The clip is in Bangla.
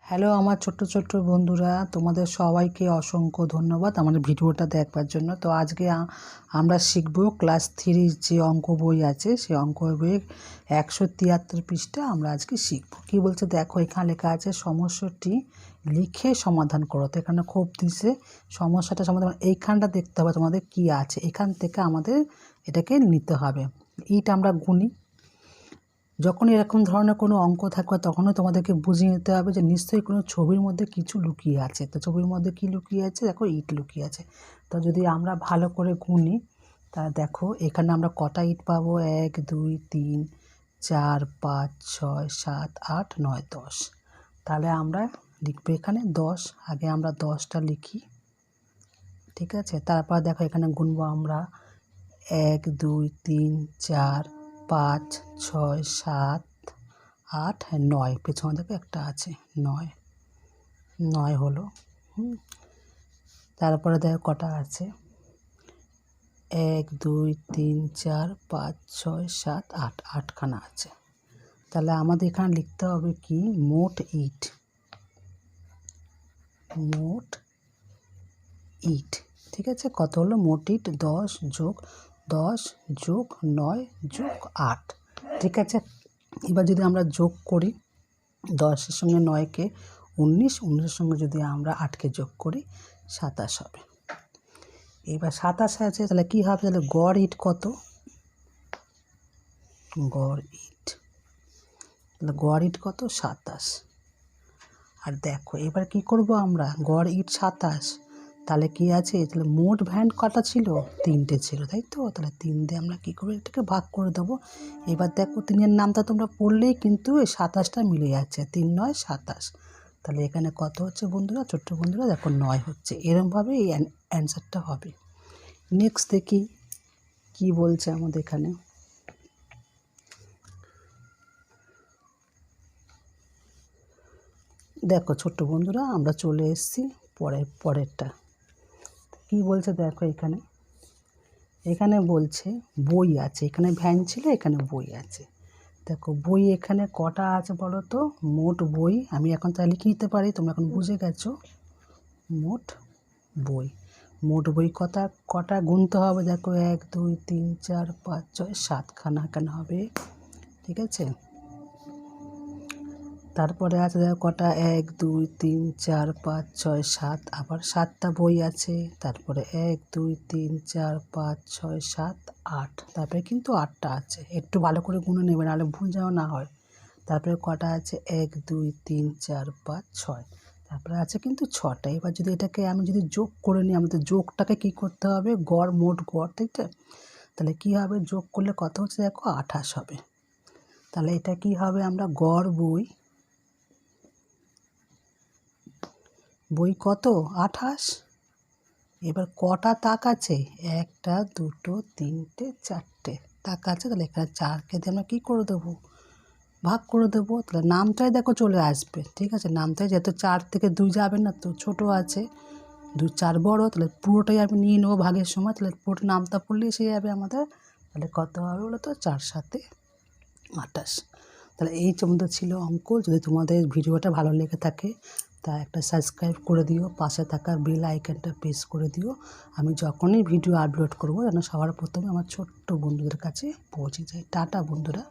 হ্যালো আমার ছোট্ট ছোট্ট বন্ধুরা, তোমাদের সবাইকে অসংখ্য ধন্যবাদ আমাদের ভিডিওটা দেখবার জন্য। তো আজকে আমরা শিখব ক্লাস 3 যে অঙ্ক বই আছে সেই অঙ্ক বইয়ের 173 পৃষ্ঠা আমরা আজকে শিখব। কি বলছে দেখো, এখানে লেখা আছে সমস্যাটি লিখে সমাধান করো। তো এখানে খুব দিছে সমস্যাটা সমাধান, এইখানটা দেখতে হবে তোমাদের কি আছে, এখান থেকে আমাদের এটাকে নিতে হবে। ইট আমরা গুনি, যখন এরকম ধরনের কোনো অঙ্ক থাকবে তখনও তোমাদেরকে বুঝিয়ে নিতে হবে যে নিশ্চয়ই কোনো ছবির মধ্যে কিছু লুকিয়ে আছে। তো ছবির মধ্যে কি লুকিয়ে আছে, দেখো ইট লুকিয়ে আছে। তো যদি আমরা ভালো করে গুনি তাহলে দেখো এখানে আমরা কটা ইট পাবো, 1 2 3 4 5 6 7 8 9 10। তাহলে আমরা লিখবো এখানে 10, আগে আমরা 10টা লিখি, ঠিক আছে। তারপর দেখো এখানে গুনবো আমরা 1 2 3 4 5 6 7 8 9, পেছনে দেখো একটা আছে 9 হলো। তারপরে দেখো কটা আছে, 1 2 3 4 5 6 7 8, 8খানা আছে। তাহলে আমাদের এখানে লিখতে হবে কি, মোট ইট, ঠিক আছে। কত হলো মোট ইট, 10 যোগ 10 যোগ 9 যোগ 8, ঠিক আছে। এবার যদি আমরা যোগ করি 10-এর সঙ্গে 9কে 19, 19-এর সঙ্গে যদি আমরা 8কে যোগ করি 27 হবে। এবার 27 আছে, তাহলে কী হবে, তাহলে গড় ইট কত, গড় ইট কত 27। আর দেখো এবার কি করব আমরা, গড় ইট 27, তাহলে কি আছে, তাহলে মোট ভ্যান কটা ছিল, 3টে ছিল, তাই তো। তাহলে 3 দিয়ে আমরা কী করবো, এটাকে ভাগ করে দেবো। এবার দেখো 3-এর নামটা তোমরা পড়লেই কিন্তু এই 27টা মিলে যাচ্ছে, 3 9 27। তাহলে এখানে কত হচ্ছে বন্ধুরা, ছোট্ট বন্ধুরা দেখো 9 হচ্ছে। এরমভাবে এই অ্যান্সারটা হবে। নেক্সট দেখি কি বলছে আমাদের এখানে। দেখো ছোট্ট বন্ধুরা, আমরা চলে এসেছি পরেরটা। কি বলছে দেখো, এখানে বলছে বই আছে, এখানে ভ্যান ছিল, এখানে বই আছে। দেখো বই এখানে কটা আছে বলো তো, মোট বই আমি এখন তাহলে লিখে নিতে পারি, তোমরা এখন বুঝে গেছো। মোট বই কটা গুনতে হবে, দেখো 1 2 3 4 5 6 7খানা এখানে হবে, ঠিক আছে। তারপরে আছে দেখো কটা, 1 2 3 4 5 6 7, আবার 7টা বই আছে। তারপরে 1 2 3 4 5 6 7 8, তারপরে কিন্তু 8টা আছে, একটু ভালো করে গুনে নেবে নাহলে ভুল যেন না হয়। তারপরে কটা আছে, 1 2 3 4 5 6, তারপরে আছে কিন্তু 6টা। এবার যদি এটাকে আমি যদি যোগ করে নিই, আমাদের যোগটাকে কি করতে হবে, গড় মোট গড়, ঠিক আছে। তাহলে কি হবে, যোগ করলে কত হচ্ছে দেখো 28 হবে। তাহলে এটা কি হবে, আমরা গড় বই কত 28। এবার কটা তাক আছে, 1টা 2টো 3টে 4টে তাক আছে। তাহলে এখানে 4কে দিয়ে আমরা কী করে দেবো, ভাগ করে দেবো। তাহলে নামটাই দেখো চলে আসবে, ঠিক আছে। নামটাই যেহেতু 4 থেকে 2 যাবে না, তো ছোটো আছে, 2 4 বড়ো, তাহলে পুরোটাই আমি নিয়ে নেবো ভাগের সময়। তাহলে পুরোটা নামটা পড়লে এসে যাবে আমাদের। তাহলে কত হবে বলো তো, 4 7 28। তাহলে এই তোমাদের ছিল অঙ্ক। যদি তোমাদের ভিডিওটা ভালো লেগে থাকে তা একটা সাবস্ক্রাইব করে দিও, পাশে থাকা বেল আইকনটা প্রেস করে দিও। আমি যখনই ভিডিও আপলোড করবো যেন সবার প্রথমে আমার ছোট্ট বন্ধুদের কাছে পৌঁছে যায়। টাটা বন্ধুরা।